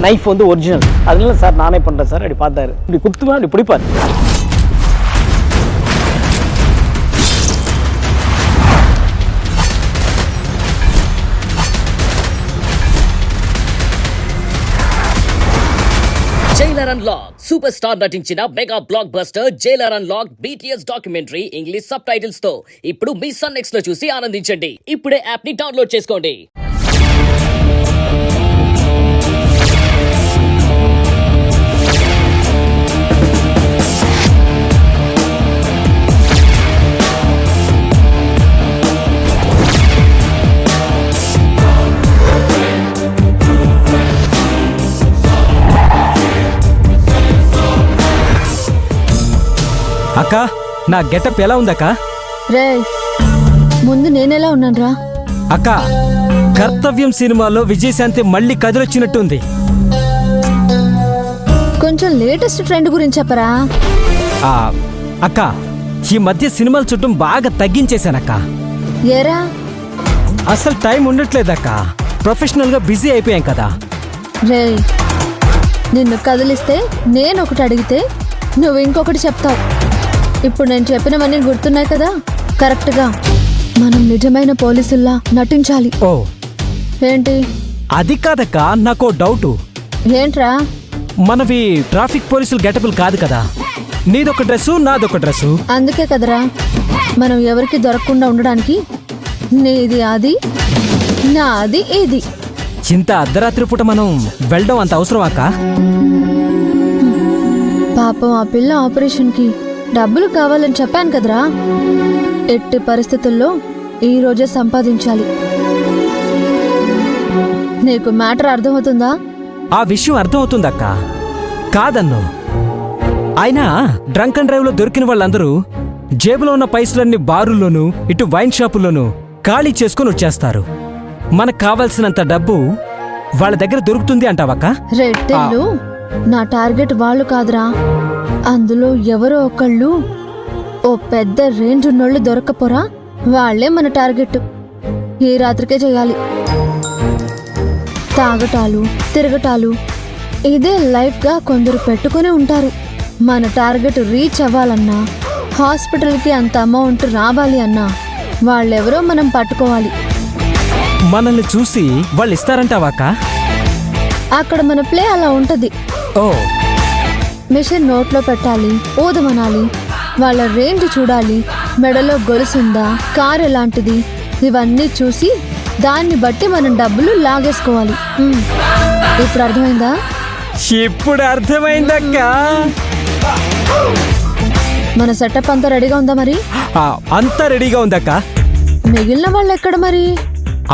Knife வந்து original. அதனால sir நானே பண்ணுறேன் சார். அப்படி பார்த்தாரு, இப்படி குத்துவேன், அப்படி பிடிப்பார். జైలర్ అన్లాక్ సూపర్ స్టార్ నటించిన mega block buster Jailer unlock BTS documentary English sub titles తో ఇప్పుడు మీ సన్ నెక్స్ట్ లో చూసి ఆనందించండి. ఇప్పుడే యాప్ ని డౌన్లోడ్ చేసుకోండి. అక్క, నా గెటప్ ఎలా ఉందక్క? రే, ముందు నేనెలా ఉన్నానురా? అక్క, కర్తవ్యం సినిమాలో విజయశాంతి మళ్ళీ కదిలొచ్చినట్టుంది. కొంచెం లేటెస్ట్ ట్రెండ్ గురించి చెప్పరా? అక్క, ఈ మధ్య సినిమాలు చూడటం బాగా తగ్గించేశానక్క. ఏరా? అసలు టైం ఉండట్లేదక్క. ప్రొఫెషనల్ గా బిజీ అయిపోయాం కదా. రే, నిన్ను కదిలిస్తే నేను ఒకటి అడిగితే నువ్వు ఇంకొకటి చెప్తావు. ఇప్పుడు నేను చెప్పినవన్నీ గుర్తున్నాయి కదా? కరెక్ట్గా మనం నిజమైన పోలీసుల్లా నటించాలి. ఓ ఏంటి? అది కాదక్క, నాకు డౌటు. ఏంట్రా? మనవి ట్రాఫిక్ పోలీసులు గెటబుల్ కాదు కదా. నీదొక డ్రెస్సు, నాదొక డ్రెస్సు. అందుకే కదరా మనం ఎవరికి దొరకకుండా ఉండడానికి నీది అది, నాది ఇది. ఇంత అర్ధరాత్రి పూట మనం వెళ్ళడం అంత అవసరం అక్క? పాపం ఆ పిల్ల ఆపరేషన్కి డబ్బులు కావాలని చెప్పాను కదరా. ఎట్టి పరిస్థితుల్లో ఈ రోజే సంపాదించాలి. నీకు మ్యాటర్ అర్థమవుతుందా? ఆ విషయం అర్థమవుతుందక్క, కాదన్ను. అయినా డ్రంక్ అండ్ డ్రైవ్ లో దొరికిన వాళ్ళందరూ జేబులో ఉన్న పైసలన్నీ బారుల్లోనూ ఇటు వైన్ షాపుల్లోనూ ఖాళీ చేసుకుని వచ్చేస్తారు. మనకు కావాల్సినంత డబ్బు వాళ్ళ దగ్గర దొరుకుతుంది అంటావక్క? రెడ్డిల్లు నా టార్గెట్ వాళ్ళు కాదురా. అందులో ఎవరో ఒకళ్ళు ఓ పెద్ద రేంజ్ ఉన్నోళ్ళు దొరకపోరా, వాళ్లే మన టార్గెట్. ఈ రాత్రికే చేయాలి. తాగటాలు, తిరగటాలు ఇదే లైఫ్గా కొందరు పెట్టుకుని ఉంటారు. మన టార్గెట్ రీచ్ అవ్వాలన్నా, హాస్పిటల్కి అంత అమౌంట్ రావాలి అన్నా వాళ్ళెవరో మనం పట్టుకోవాలి. మనల్ని చూసి వాళ్ళు ఇస్తారంటావాక? అక్కడ మన ప్లే అలా ఉంటది. ఓ, మిషన్ నోట్లో పెట్టాలి, ఊదమనాలి, వాళ్ళ రేంజ్ చూడాలి, మెడలో గొలుసుందా, కారు ఎలాంటిది, ఇవన్నీ చూసి దాన్ని బట్టి మనం డబ్బులు లాగేసుకోవాలి. ఇప్పుడు అర్థమైందా? ఇప్పుడు అర్థమైందక్క. మన సెటప్ అంతా రెడీగా ఉందా మరి? అంతా రెడీగా ఉందక్క. మిగిలిన వాళ్ళు ఎక్కడ మరి?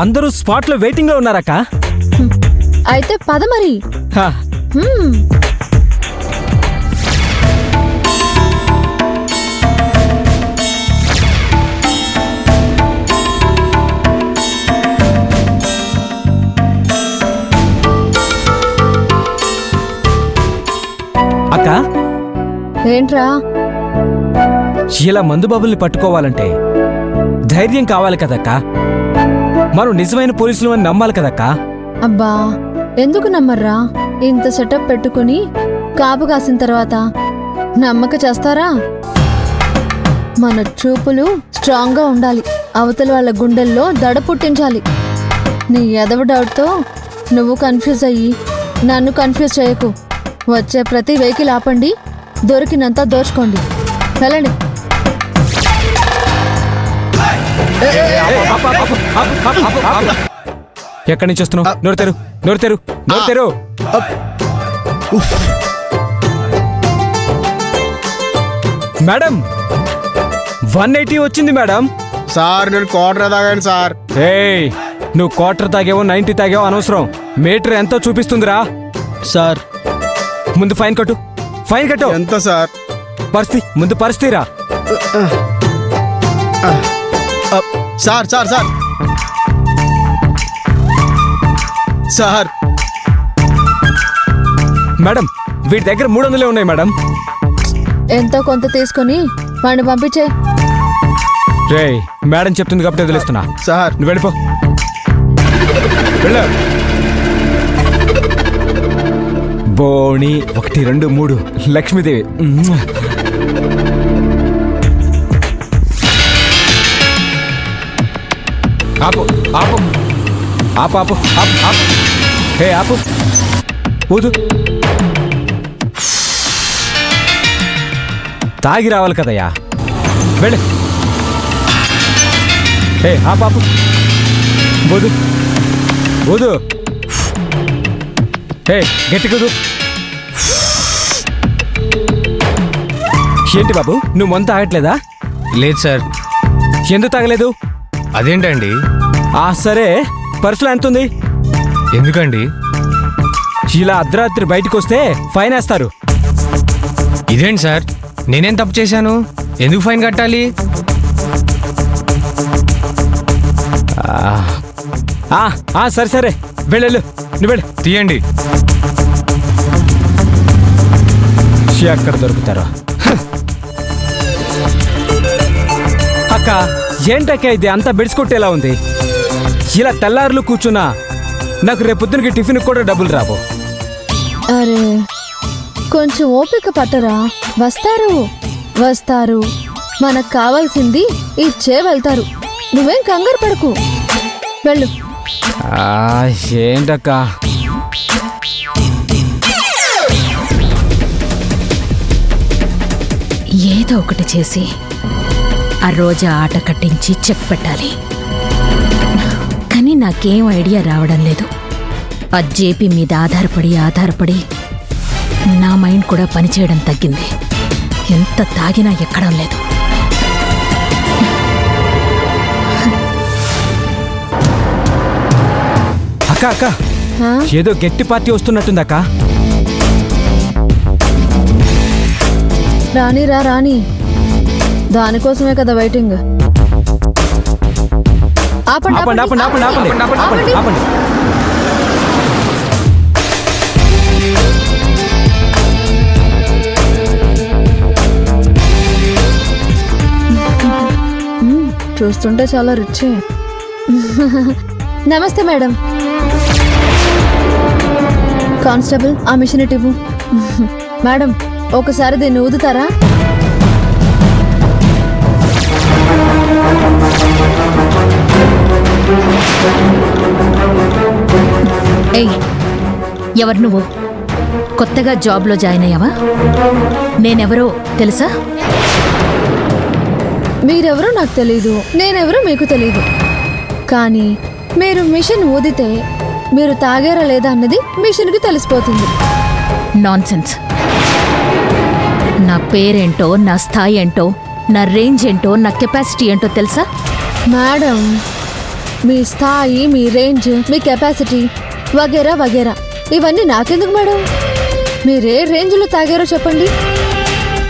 అందరూ స్పాట్ లో వెయిటింగ్ లో ఉన్నారక్క. అయితే పద మరి. అక్క, ఏంట్రా? ఇలా మందుబాబుల్ని పట్టుకోవాలంటే ధైర్యం కావాలి కదక్క. మనం నిజమైన పోలీసులు అని నమ్మాలి కదక్క. అబ్బా, ఎందుకు నమ్మర్రా? ఇంత సెటప్ పెట్టుకుని కాపు కాసిన తర్వాత నమ్మక చేస్తారా? మన చూపులు స్ట్రాంగ్ గా ఉండాలి. అవతల వాళ్ళ గుండెల్లో దడ పుట్టించాలి. నీ ఎదవ డౌట్తో నువ్వు కన్ఫ్యూజ్ అయ్యి నన్ను కన్ఫ్యూజ్ చేయకు. వచ్చే ప్రతి వెహికల్ ఆపండి, దొరికినంత దోచుకోండి. వెళ్ళండి. ఎక్కడి నుంచి వస్తున్నావు? నోరు తెరు, నోరు తెరు, నోరు తెరు. మేడం, 180 వచ్చింది మేడం. సార్ నేను క్వార్టర్ తాగాను సార్. ఏయ్, నువ్వు క్వార్టర్ తాగావో 90 తాగావో అనవసరం. మీటర్ ఎంతో చూపిస్తుందిరా. సార్ ముందు ఫైన్ కట్టు, ఫైన్ కట్టు. ఎంత సార్? పరిస్థితి ముందు పరిస్థితిరా. Sir sir sir sir madam, వీటి దగ్గర 300 ఉన్నాయి మేడం. ఎంతో కొంత తీసుకొని వాడిని పంపించే. రే, మేడం చెప్తుంది కాబట్టి వదిలేస్తున్నా. సార్ నువ్వు వెళ్ళిపో, వెళ్ళు. మౌని 1 2 3 లక్ష్మీదేవి. ఆపు ఆపు ఆపు ఆపు ఆపు ఆపు. హే ఆపు, ఊదు. తాగి రావాలి కదయ్యా, వెళ్ళు. హే ఆపు ఆపు, ఊదు ఊదు. హే గట్టి కుదు. ఏంటి బాబు, నువ్వు మొంత తాగట్లేదా? లేదు సార్. ఎందుకు తాగలేదు? అదేంటండి? సరే, పర్సులో ఎంత ఉంది? ఎందుకండి? ఇలా అర్ధరాత్రి బయటకు వస్తే ఫైన్ వేస్తారు. ఇదేంటి సార్, నేనేం తప్పు చేశాను? ఎందుకు ఫైన్ కట్టాలి? సరే సరే, వెళ్ళు నువ్వు వెళ్ళు. తీయండి. ఎక్కడ దొరుకుతారో. అక్క, ఏంటక్క ఇది అంతా బెడిసికొట్టేలా ఉంది? ఇలా తెల్లారులు కూర్చున్నా నాకు రేపొద్దునకి టిఫిన్ కూడా డబ్బులు రావు. అరే కొంచెం ఓపిక పట్టరా, వస్తారు వస్తారు, మనకు కావాల్సింది ఇచ్చే వెళ్తారు. నువ్వేం కంగారు పడకు, వెళ్ళు. ఏంటక్క? ఏదో ఒకటి చేసి ఆ రోజా ఆట కట్టించి చెక్ పెట్టాలి. కానీ నాకేం ఐడియా రావడం లేదు. ఆ జేపీ మీద ఆధారపడి నా మైండ్ కూడా పనిచేయడం తగ్గింది. ఎంత తాగినా ఎక్కడం లేదు. అక్క అక్క, హా? ఏదో గట్టి పార్టీ వస్తున్నట్టుంది అక్క. రానిరా రాని, దానికోసమే కదా వెయిటింగ్. ఆపండి ఆపండి ఆపండి ఆపండి ఆపండి ఆపండి ఆపండి. చూస్తుంటే చాలా రిచ్. నమస్తే మేడం. కానిస్టేబుల్, ఆ మిషన్ ఇటు ఇవ్వు. మేడం, ఒకసారి దీన్ని ఊదుతారా? ఏయ్, ఎవరు నువ్వు? కొత్తగా జాబ్లో జాయిన్ అయ్యావా? నేనెవరో తెలుసా? మీరెవరో నాకు తెలీదు, నేనెవరో మీకు తెలీదు. కానీ మీరు మిషన్ ఊదితే మీరు తాగారా లేదా అన్నది మిషన్కి తెలిసిపోతుంది. నాన్సెన్స్. నా పేరేంటో, నా స్థాయి ఏంటో, నా రేంజ్ ఏంటో, నా కెపాసిటీ ఏంటో తెలుసా? మేడం, మీ స్థాయి, మీ రేంజ్, మీ కెపాసిటీ వగేరా వగేరా ఇవన్నీ నాకెందుకు మేడం? మీరే రేంజ్లో తాగారో చెప్పండి,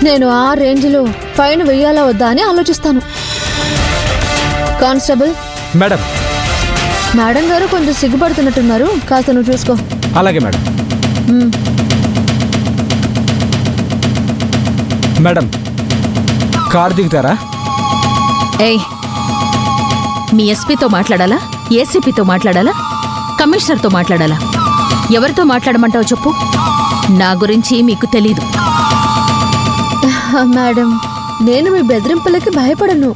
నేను ఆ రేంజ్లో ఫైన్ వెయ్యాలా వద్దా అని ఆలోచిస్తాను. కానిస్టేబుల్. మేడం. మేడం గారు కొంచెం సిగ్గుపడుతున్నట్టున్నారు, కాస్త నువ్వు చూసుకో. అలాగే మేడం. Madam, car దిగుతారా? ఏయ్, మీ ఎస్పీతో మాట్లాడాలా, ఏసీపీతో మాట్లాడాలా, కమిషనర్తో మాట్లాడాలా? ఎవరితో మాట్లాడమంటావు చెప్పు. నా గురించి మీకు తెలీదు. మేడం, నేను మీ బెదిరింపులకి భయపడను.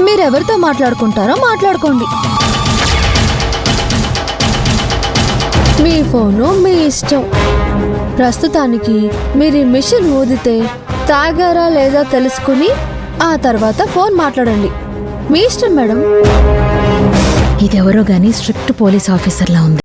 మీరెవరితో మాట్లాడుకుంటారో మాట్లాడుకోండి. మీ ఫోను మీ ఇష్టం. ప్రస్తుతానికి మీరు ఈ మిషన్ ఊదితే తాగారా లేదా తెలుసుకుని ఆ తర్వాత ఫోన్ మాట్లాడండి. మీ ఇష్టం మేడం. ఇదెవరో గానీ స్ట్రిక్ట్ పోలీస్ ఆఫీసర్లా ఉంది.